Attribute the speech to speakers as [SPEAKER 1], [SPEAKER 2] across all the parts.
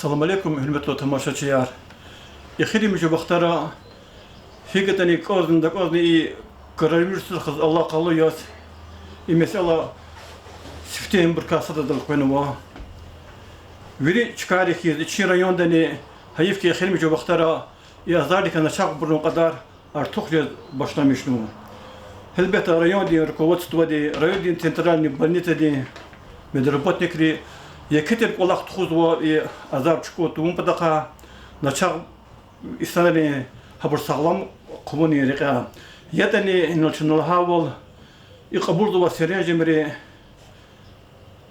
[SPEAKER 1] Assalamu alaikum, hürmetli tamaşaçılar. İxiri vaqtara hikatani qazni koronavirus xız Allah qalı yaz. Mesela siftem bir kasada dal qoynuwa. Veri çıkarık yaz içi rayonda ne hayif ki İxiri vaqtara yazardık ana çaq burun kadar artıq yaz başlamışnı. Elbette rayon diye rukovodstvo diye rayon diye centralni больница diye медработникри Якитер колах тхузва и азарчко тум падака начаг истанали хабар саглам комуни река ятани ночнул хавол и кабурдува сережемри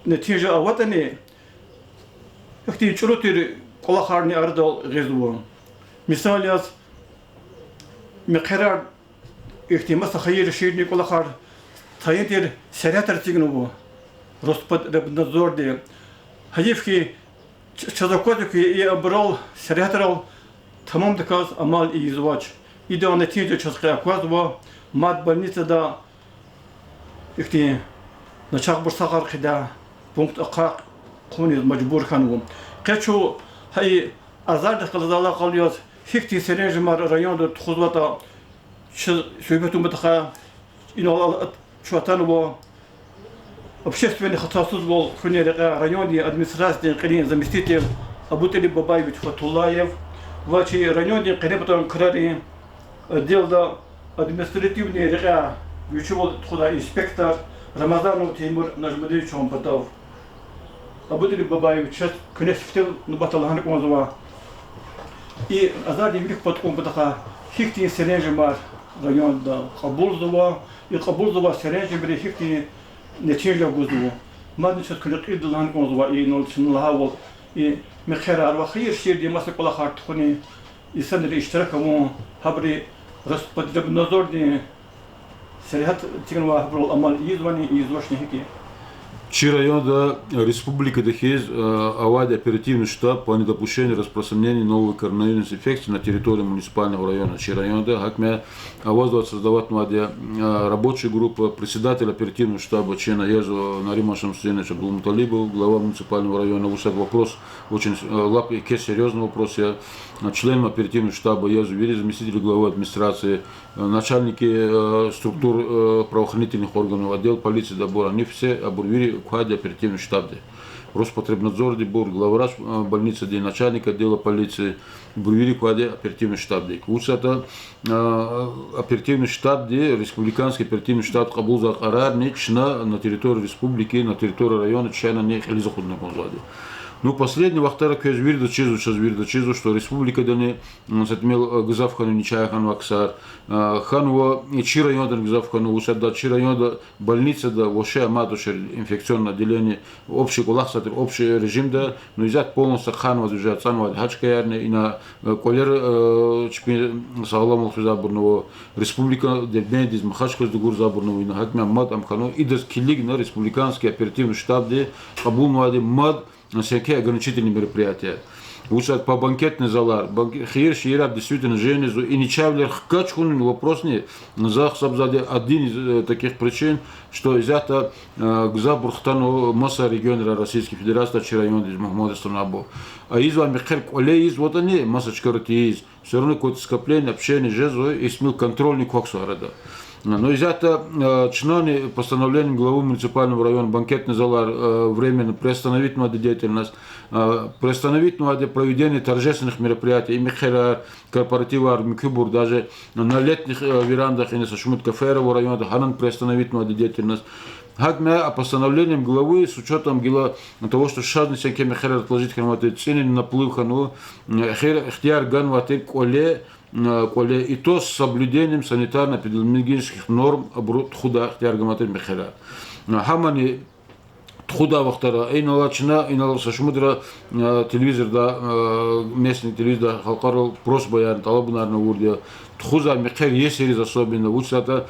[SPEAKER 1] нетижа аватани ихти чурутир колахарни ардал гезво мисал яз мекарар ихтимас хайр ширни колахар таентир серятар тигнуво Роспад Рабнадзор де Hayifki çazakodu ki abral serhatral tamam da kaz amal izvaç. İde netice çazkaya kaz va mad balnita da ikti naçaq bir saqar qida punkt aqa quni mecbur kanum. Qaçu hay azar da qazala qalıyaz. Fikti serejmar rayonda txuzvata söhbetum bataqa inal çuatan va Общественный хатасуз был в районе администрации Карин заместитель Абутали Бабаевич Фатулаев. В районе Карин Крари отдел административный река Вичевал туда инспектор Рамазанов Тимур Нажмадевич Омпатов. Абутали Бабаевич сейчас конец баталхан Конзова. И азарди велик подком батаха хикти серенжемар район да Кабулзова и Кабулзова серенжембри хикти نتيجة جزء ما نشوف كل قيد لهن جزء إيه نولشن لهاول إيه مخير وخير شيء دي مسك ولا خارج تخوني يسند الاشتراك مو هبري رست بدرب نظر دي سريحة تيجي وهبر الأمال يزواني هيك
[SPEAKER 2] Чи района Республики Дахиз авария оперативный штаб по недопущению распространения новой коронавирусной инфекции на территории муниципального района. Чи района Хакме авоздывать создавать рабочая группа, председатель оперативного штаба Чена Езу Нарима Шамсуновича Абдулмуталибов, глава муниципального района. Вопрос очень серьезный вопрос. Я член оперативного штаба Езу Вири, заместитель главы администрации, начальники структур правоохранительных органов, отдел полиции добора, они все обурвили квади оперативный штаб. Роспотребнадзор Дебур, главврач больницы, начальник отдела полиции, обурвили квади оперативный штаб. Это оперативный штаб, республиканский оперативный штаб Кабулза Карар, на территории республики, на территории района, чайно не хелизаходно конзлади. Ну, последний вахтара көз вирда чизу, что республика дане затмел гзавхану ничаяхан ваксар, ханва и чи районда гзавхану усадда, чи районда больница да вообще амадушер инфекционное отделение, общий кулахсатыр, общий режим да, но изят полностью ханва уже цанва хачкаярне и на колер чпи сагаламул забурного республика дебендиз махачкас дугур забурного и на хакме амад амхану и дас килиг на республиканский оперативный штаб де Кабул муаде мад на всякие ограничительные мероприятия. Лучше по банкетный залар, хир шират действительно женизу и не чавлер хкачхун вопрос не зах сабзаде один из таких причин, что изята гзабурхтану масса региона Российской Федерации чирайон из Махмуда Станабо. А из вами херк олей из вот они массачкарти из все равно какое-то скопление общение жезу и смел контрольный коксуарада. Но из-за чинони постановлением главы муниципального района банкетный залар временно приостановить надо деятельность, приостановить надо проведение торжественных мероприятий, имихера корпоратива Армикюбур, даже на летних верандах и на Сашмут Каферового района, Ханан приостановить надо деятельность. Хагме постановлением главы с учетом того, что шадный всякие мехера отложить храматы цены наплыв хану, хтяр ган ватыр коле, и то с соблюдением санитарно-эпидемиологических норм худа хтяргаматыр мехера. Хамани худа вахтара иналачна инал сашмудра телевизор да местный телевизор халкарал прос баян талабунарна урдия тхуза мехер есерез особенно, лучше это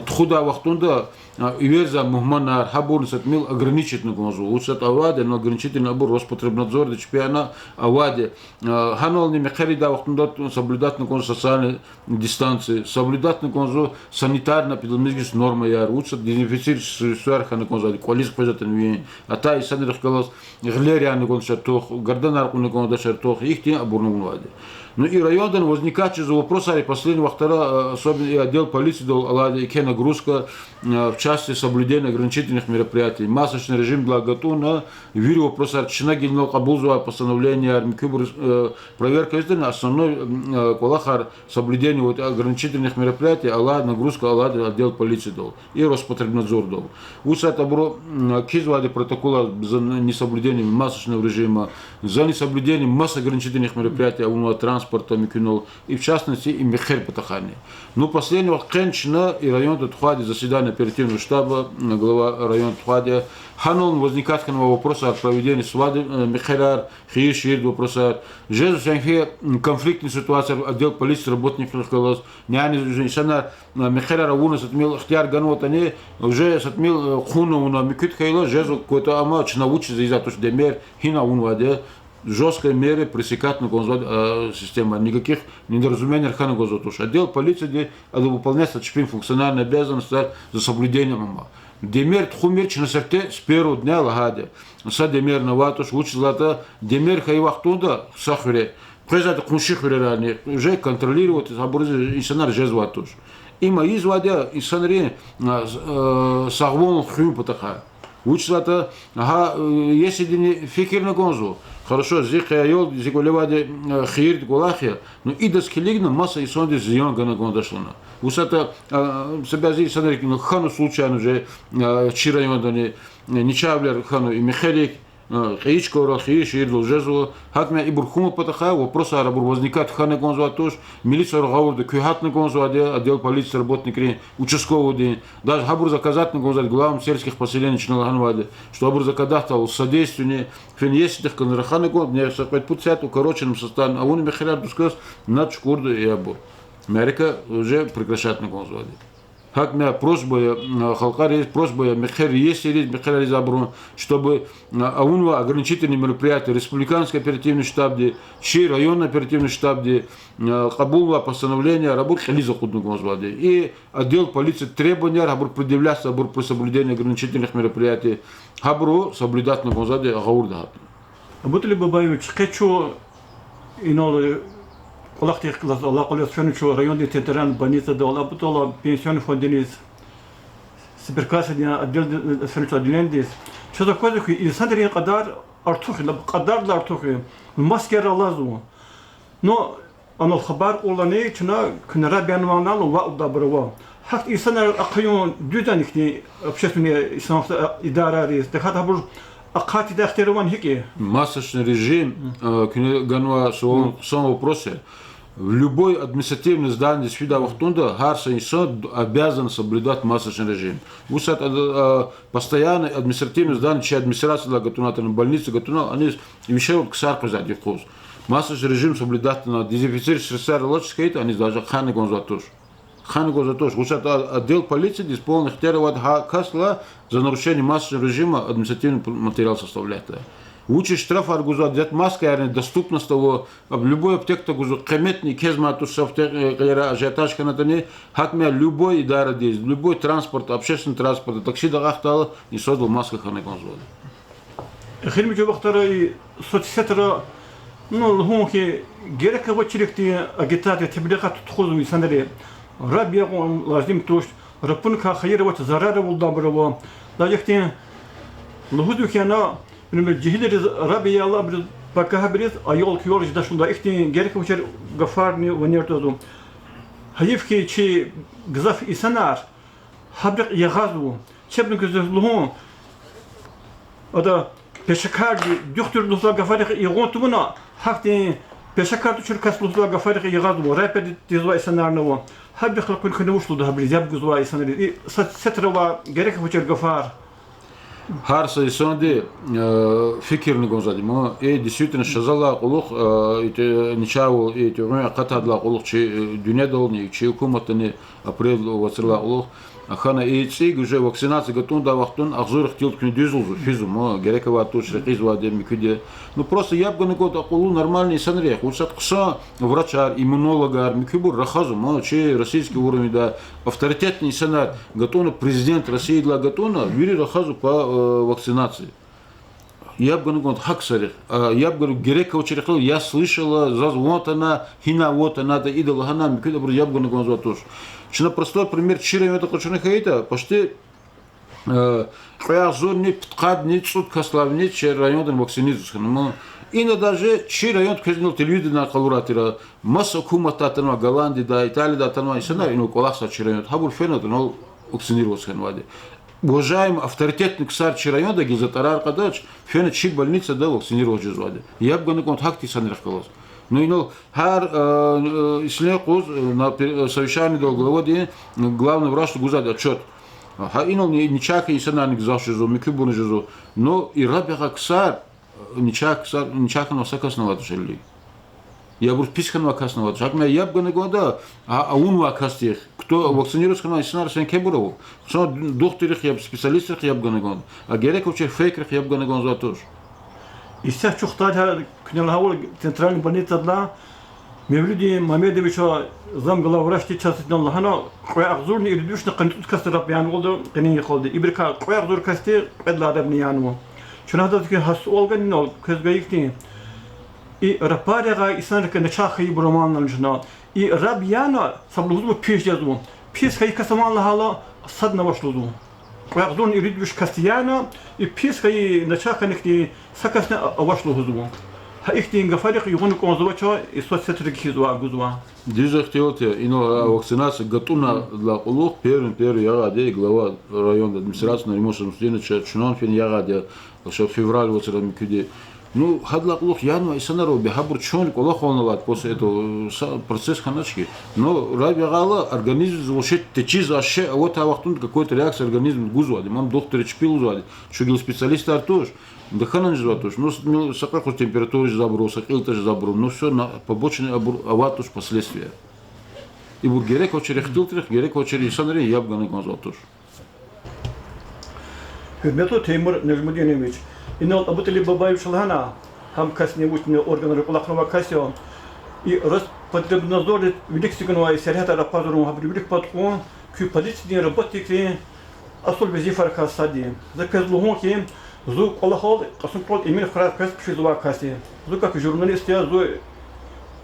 [SPEAKER 2] тхуда вахтунда Иверза Мухманар Хабур Сатмил ограничительно гонзу. Лучше от Аваде, но ограничительно был Роспотребнадзор, да чемпиона Аваде. Ханол не мехари да вахтундат соблюдать на гонзу социальной дистанции, соблюдать на гонзу санитарно-эпидемиологические нормы яр. Лучше дезинфицировать сверху на гонзу, количество позитивных вин. А та и сами рассказал, глерия на гонзу шартох, гордонарку на гонзу шартох, их тем обурну Аваде. Ну и район возникает через вопрос, а последнего второго, особенно и отдел полиции дал Аладе, и нагрузка в части соблюдения ограничительных мероприятий. Масочный режим была готов на виру вопрос арчина генерал Кабузова постановление армии проверка издана основной колахар соблюдение вот ограничительных мероприятий Алад нагрузка Аладе отдел полиции дал и Роспотребнадзор дал. Усат обро кизвали протокола за несоблюдение масочного режима, за несоблюдение масс ограничительных мероприятий транспорта Микинол и в частности и Мехер Патахани. Ну последнего Кенчина и район Тухади заседания оперативного штаба глава района Тухади Ханон возникательного вопроса о проведении свады Мехерар Хиишир вопроса Жезусянхе конфликтная ситуация отдел полиции работников сказал няни женщина Мехерара уна сатмил хтяр ганот они уже сатмил хуну на Микит Хайло Жезу какой-то амач научится из-за того что демер хина унваде жесткой меры пресекать на гонзо система, никаких недоразумений архана гонзо туш. Отдел полиции, где выполняется чпин функциональные обязанности за соблюдением ама. Демер тхумер чинасерте с первого дня лагаде. Са демер на ватуш, лучше злата демер хайвахтунда сахвре. Презад куншихвре рани, уже контролировать, образы инсанар жез ватуш. Има извадя инсанри сагвон хрю потаха. Лучше злата, ага, если не фикир на гонзо. Хорошо, здесь я ел, здесь голеваде хирт голахия, но и до скелигна масса и сонди зион гана гондашона. Усата себя здесь смотрите, но хану случайно уже чирайондани не чавлер хану и Михелик, Хеичко рахиш и Жезу, хатмя и бурхума потаха, вопрос арабур возникает хана гонзу атош, милиция разговор кюхат на гонзу отдел полиции работники участковый день, даже хабур заказать на гонзу главам сельских поселений Чиналганваде, что хабур закадахтал содействие фин есть их конраханы гон, не сапать путят укороченным составом, а он мехрят дускас на чкурду и абур. Америка уже прекращает на гонзу. Как меня просьба, халкари просьба, мехер есть или мехер забрун, чтобы аунва ограничительные мероприятия, республиканский оперативный штаб, Ши районный оперативный штаб, Кабулва постановление, работ хелиза худну гонзваде. И отдел полиции требования, хабур предъявляться, хабур при соблюдении ограничительных мероприятий, хабуру соблюдать на гонзваде агаурда.
[SPEAKER 1] Абутали Бабаевич, хочу инол Колахтих класс, Allah колесфенчу районный ветеран больница до Allah бутола пенсионный фондинис сберкасня отдел фенчу отделендис. Что такое такой и сандри кадар артухи, кадар да артухи. Маскера лазу. Но оно хабар уланы чна кнара бянванал ва удаброва. Хак и сандри акыйон дюданихни общественные идарарис. Дехат хабур акати дахтерван хики.
[SPEAKER 2] Масочный режим, ганва сон вопросе. В любой административной здании свида вахтунда Харса инсан обязан соблюдать масочный режим. Усат постоянно административное здание, чья администрация готовна на больнице готовна, они вещают к сарку сзади вкус. Масочный режим соблюдать на дезинфицировать средства лучше они даже ханы гонзатуш. Ханы гонзатуш. Усат отдел полиции исполнил хтеровать касла за нарушение масочного режима административный материал составляет. Лучше штраф аргузу отдать маска, доступность того, в любой аптеке гузу кеметный кезма тусов ажиотаж канатани, хатмя любой идара здесь, любой транспорт, общественный транспорт, такси дагахтала и создал маска ханы гонзу.
[SPEAKER 1] Хельми жобахтара и соцсетера, ну лгунки герека вочеректи агитация теблеха тутхузу и сандаре. Рабьягон лазим туш, рапунка хайровать зарара улдаброва, лажехти лгудухяна. Жихилер Рабия Лабрид Пакахабрид, а йол кьорж дашунда ихти герковчер гафарни ванертозу. Хаевки чи гзаф и санар, хабрик ягазу, чебнк злугон. Ада пешакарди дюхтер луза гафарик игон тумна, хакти пешакарду чуркас луза гафарик ягазу, рапид тизва и санарного. Хабрик лакун кнушлу да хабрид ябгузва и санари. И сетрова герковчер гафар.
[SPEAKER 2] Харса и сонди фикерни гонзади мо действительно шазала улух ничау эти катадла улух чи дюнядолни чи хукуматни апрел вацрла улух хана эциг уже вакцинация готун да вахтун ахзур хтил кни дизулзу физу мо герекова туч рекиз ваде микуде ну просто я бы год акулу нормальный санрех усат кса врачар иммунологар микубур рахазу мо чи российский уровень да авторитетный сенат готун президент России для готуна вири рахазу по вакцинации. Я бы говорил, хаксарих, я бы говорил, герека черехло, я слышала, вот она, хина, вот она, да идола хана, я бы говорил, тоже. Что на простой пример, чирами это хочу нахаита, почти хаяхзор не птхад не цуд каслав не чир район вакцинизуется, но и на даже чир район казнил телевизор на колоратира, масса кумата там Голландии да Италии да там и сценарий, ну коллапса чир район, хабур фена, но вакцинировался ханваде. Уважаемый авторитетный ксар район да гизатарар кадач, фена чир больница да вакцинировал джезваде. Я бы говорил, хакти санрахкалос. Ну и ну, хар ислекуз на совещании до главоди главный врач гузад отчет. Ха инол ничака и сананик завшизу, микубун жизу. Но и рабяга ксар ничака на сакасного отжили. Я буду писхан вакасного отжак. Я бы говорил, да, а он вакастих. Кто вакцинируется на сценарий сен кебуров. Что докторах я специалистах я бы говорил. А герековче фейкерах я бы говорил за тоже.
[SPEAKER 1] И сейчас чухтать княлхавол центральный больница для мевлюди Мамедовича замглавврач частный лахано квайахзурни ирдушна канут кастарап ян голду кени холды ибрика квайахзур касте эдладабни янмо чунада ки хас олган но кезгаикни и рапарега исанка начахи броман налжна и рабьяна саблузу пешязу пес хай касаман лахала садна башлузу квайахзурни ирдуш кастияна и пес хай начаха нехти сакасна авашлузу Ихтин гафарих югон конзувачо и соцсетрик хизуа гузуа.
[SPEAKER 2] Диза хотелте ино вакцинация готуна для улух первый ягаде глава района администрации на ремонтном стене чунон фин ягаде что февраль вот это микуде. Ну хадла улух яну и санаро бехабур чон улух онлат после этого процесс ханачки. Но раби гала организм звучит течиз аше а вот авахтун какой-то реакция организм гузуа. Мам доктор чпил гузуа. Что специалист артуш. Да ханан жватуш, ну сакаху температуру забрал, сакилта забрал, но все на побочные аватуш последствия. И бур герек очередь хтилтрих, герек очередь санари ябганы конзатуш.
[SPEAKER 1] Хürmetli Teymur Necmuddinoviç, inal abuteli babayı şalhana, ham kasnevut ne organları kulaknova kasyo. И Роспотребнадзор великсигнова и серета рапазору хабрибрик паткон, ки полиции работники асул вазифарка сади. Заказлугон ки зу колохол касункол эмир храс кас пшизуа каси. Зу как журналист я зу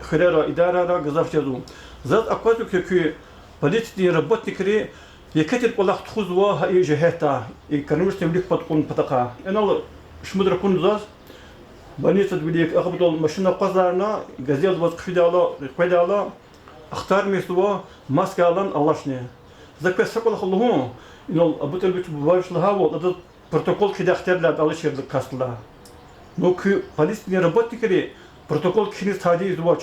[SPEAKER 1] хрера идара газавчазу. Зат аквату ки полиции работники якетер колах тхузва и жехета и кануш темлик паткон патака. Энал шмудра кунзас больница двилик ахбдол машина пазарна газел воз кхидала ахтар место маска алан алашне. Заказ колох луху инал абутел бич бавшлага вот этот протокол кидахтерлер алышерлик кастла. Но ки полиция работники протокол кинис тади извоч.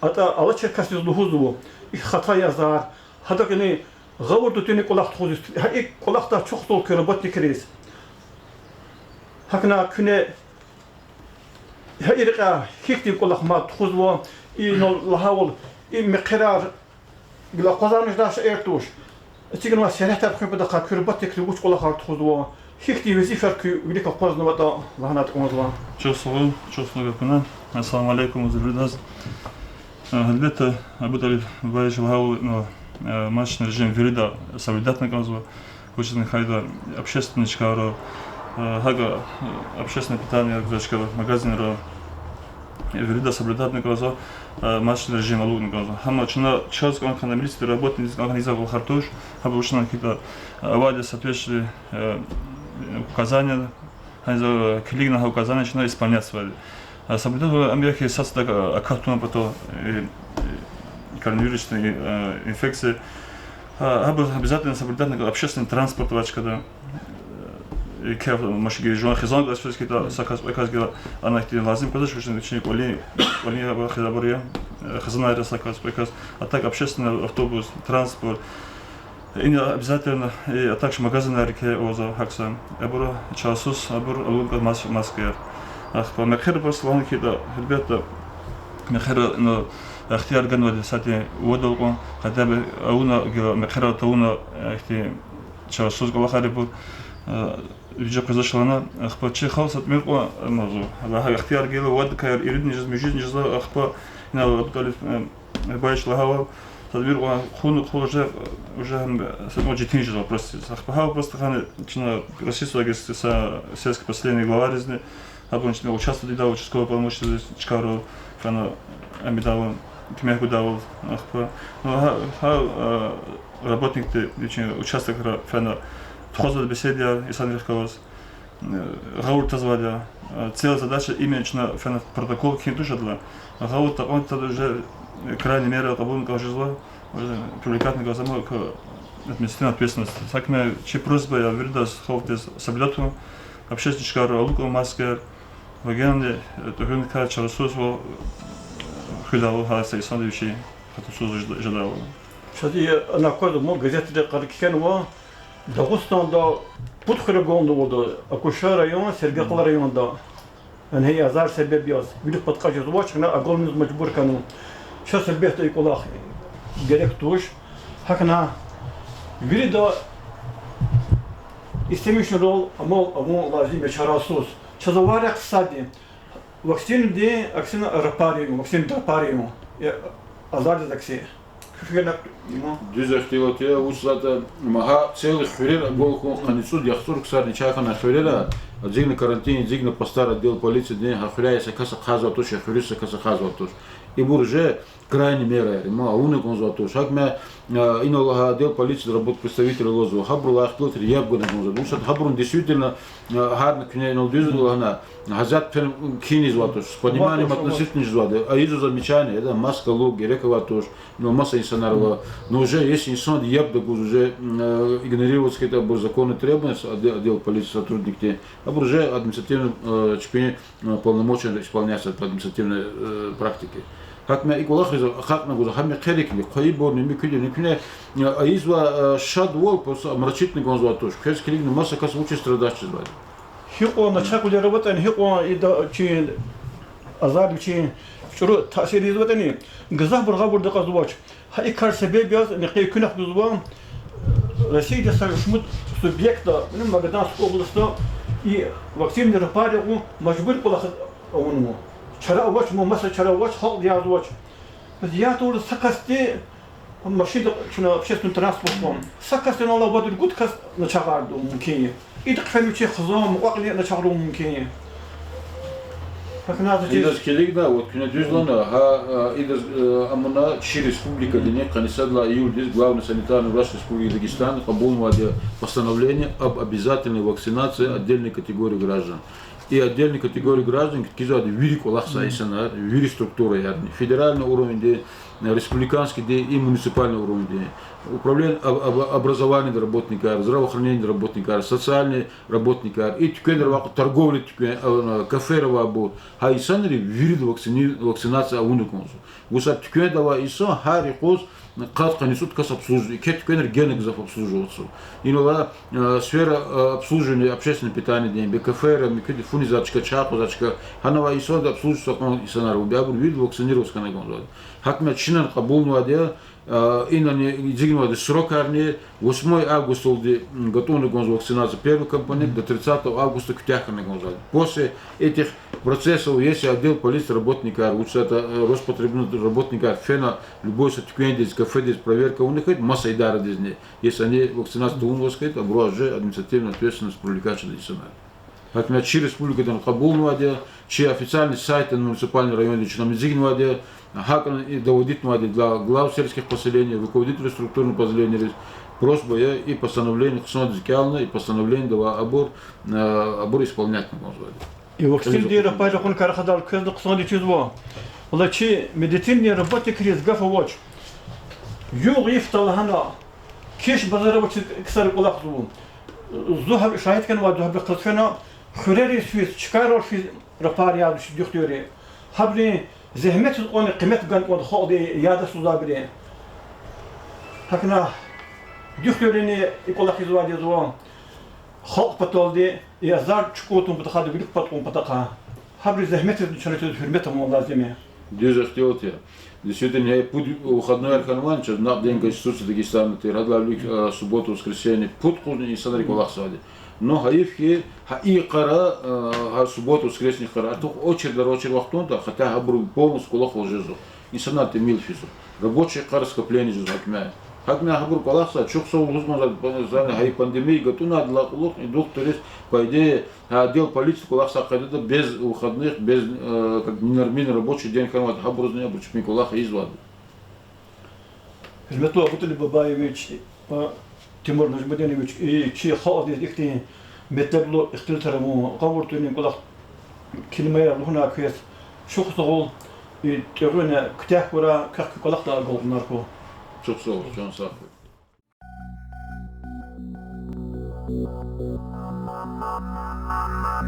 [SPEAKER 1] Ата алышер кастыз лухузу. И хата язар. Хадагни غورد توني كلاخت خوز هاي كلاخت شخص كربات كريس هكنا كنا هاي رقا هيكتي كلاخ ما تخوزوا إنه لهاول إن مقرار بلا قزانش داش إيرتوش تيجي نوع سيرة تبخي بدقة كربات كريوش كلاخ تخوزوا هيكتي وزيفر كي وليك قزنا ودا لهنات قزوا
[SPEAKER 3] شوفوا كنا السلام عليكم وزيروداز هلبت أبو طالب بايش وهاو Машинный режим верида соблюдательная газова, хочется хайда общественный чкаро, хага общественное питание гречка магазин верида соблюдательная газова, машинный режим алугный газова. Хама чина час как на милиции работает организовал хартуш, хаба ушна какие-то аварии соответствующие указания, за клигна указания чина исполнять свои. Соблюдательная Америка сейчас так аккуратно потом коронавирусные инфекции, обязательно соблюдать общественный транспорт, когда машины жон хизон глаз все какие-то сакас гела она их лазим когда что начинает оли хизабория хизана сакас а так общественный автобус транспорт И обязательно, а также магазины реки Оза Хаксан, Абура Часус, Абур Алунка Маскер. По Мехер просто да, ребята, Мехер, но اختيار قنوة ساتي ودوقو خدابة أونا مخيرة تونا اختي شاسوس قلا خاربو بيجا كزاشلنا أخبار شيء خالص تمرقوا الموضوع هذا اختيار قيله ود كير يريد نجز نجزا أخبار هنا بطل بايش لهوا تدبير خون уже сможете нижнего просто أخبار просто ханы чина российского государства сельский последний глава резни обычно участвовали да участковый полномочный чкару хана амидава кмеху давал ахпа но работник ты участок фена вхоза беседия и сам верховос гаур тазваля целая задача именно фена протокол кинтуша для гаур он тогда уже крайне меры обумка уже зла уже привлекательного самого к административной ответственности так мы че просьба я вердас ховтес соблюдату общественный шкару алуко маскер вагенде тухунка чарсусво худал хаса и сандвичи хатусуз жадал
[SPEAKER 1] شدي أنا كنت مو газеты قريكان و داغستان دا بودخرجون دا أكوشار ريون سرقة ريون دا أن هي أزار سبب بياز بيلك بتقاش زواج أنا أقول من مجبور كانوا شو سبب يقول أخ جريكتوش هكنا بيردا استميش رول أمول لازم بشراسوس شذوارق صادي وقتين دي أكسنا رباريو وقتين رباريو أزار دكسي
[SPEAKER 2] Düz aktiviteye uçsata maha целых хвилин голку каницуд яхтур ксарни чахана хвилина зигна карантин зигна постар отдел полиции день хахуляйся каса хаза туш хвилиса каса хаза туш и бурже крайне мера ма уны конзатуш хакме ино отдел полиции работает представитель лозу хабрула ахтилтер ябгона конзатуш ушат хабрун действительно харна кнейнол дюзу она газат кини зватуш с пониманием относительно звады а изу замечание да маска луг герековатуш но масса инсанарова но уже если инсан ябда уже игнорировать какие-то законные требования отдел полиции сотрудники а уже административным чпине полномочия исполняться по административной практике как мы икулах как мы говорим хами керекли кайбор не микли не пине изва шадвол по мрачительный конзуатуш кескелиг масса кас учи страдающий звали
[SPEAKER 1] хико начакули работаем хико ида чин азар чин شروع تأثير يزودني جزاه برغبور دقة زواج هاي كار سبب ياز نقي كنا في زوام رسيد سرشمت سبيكتا من ما قدام سقوطلستا ي وقتين نرباري و مجبور كل خد أونمو شراء وش مو مثلا شراء وش حق يا زواج بس يا طول سكستي ماشين شنو общественный транспорт سكستي الله بدر قد كس نشغل ممكن يدخلوا شيء خزام وقلي نشغل ممكن
[SPEAKER 2] Идас келик да, вот кюне дюзлана, идас амуна Чи республика денег, канисадла июль здесь главный санитарный врач Республики Дагестан обулнул постановление об обязательной вакцинации отдельной категории граждан. И отдельной категории граждан, которые вирик улахса исанар, вирик структура ярни, федеральный уровень, республиканский и муниципальный уровень. Управление образования работника, здравоохранения работника, социальные работника, и торговли, кафе, а и санри вирид вакцинация уникумсу. Гусар тюкен дава иса хари коз кат канисут кас обслуживание, кет тюкен генек зав обслуживаться. Инова сфера обслуживания общественного питания день, кафе, микеди фунизачка, чапозачка, ханова иса обслуживаться кон исанар, убябур вирид вакцинироваться канагон. Хакме чинан кабулну адя и дигнуады срок арни 8 августа готовы гонзу вакцинация первый компонент до 30 августа кутяханы гонзу. После этих процессов если отдел полиции работника, лучше это Роспотребнадзор работника, фена любой сатикуендец, кафе здесь проверка у них масса идара здесь не. Если они вакцинацию унвоскают, обро уже административная ответственность привлекательная дисциплина. Как Чи республика там Кабул отдел, Чи официальный сайт муниципальный район, Чи нам отдел, Хакан и доводит для глав сельских поселений, руководителей структурных поселений, просьба и постановление и постановление дала абор исполнять на мозг.
[SPEAKER 1] И вакцин дира пара хон кархадал кызды кусанди чуздво. Ола чи медицинный работник рез гафовоч. Юг ифталхана кеш базаровоч ксар улахзу. Зухаб шahid kan wa zuhab qatfana khurari Swiss chikaro fi rapariya dükhtüre. Habri زحمت اون قيمت قان اون خود ياده سوزابري هكنا Дюхтёрени иколах извади зо. Халк патолди и азар чукотун патаха дубик патун патаха. Хабри захметов ничего хурметом лазиме.
[SPEAKER 2] Дюжа хотелте. Действительно, я путь выходной арханман, через на день Конституции Дагестана, ты радлавлик субботу, воскресенье, путь кузни и садари колах сади. Но хаифки, хаи кара, субботу, воскресенье кара, то очередь вахтунта, хотя хабру полностью колах ложезу. И санаты милфизу. Рабочие кара скопление жезу хакмя. Хакмя хабру колах сади, чух соу лузман за хай пандемии, готуна адлах и дух турist, по идее, отдел полиции колах сакадета без выходных, без как ненормальный рабочий день ханват хабру зня бручми колах извад.
[SPEAKER 1] Хурметлу Абутали Бабаевич, Тимур Нажмадинович и чи хаоди ихти метабло ихтилтараму qavurtuni колах килмая луна квес шухсогол и терона ктяхура как колах да голнарко.
[SPEAKER 2] Чух соу, чон саху.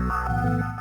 [SPEAKER 4] Thank you.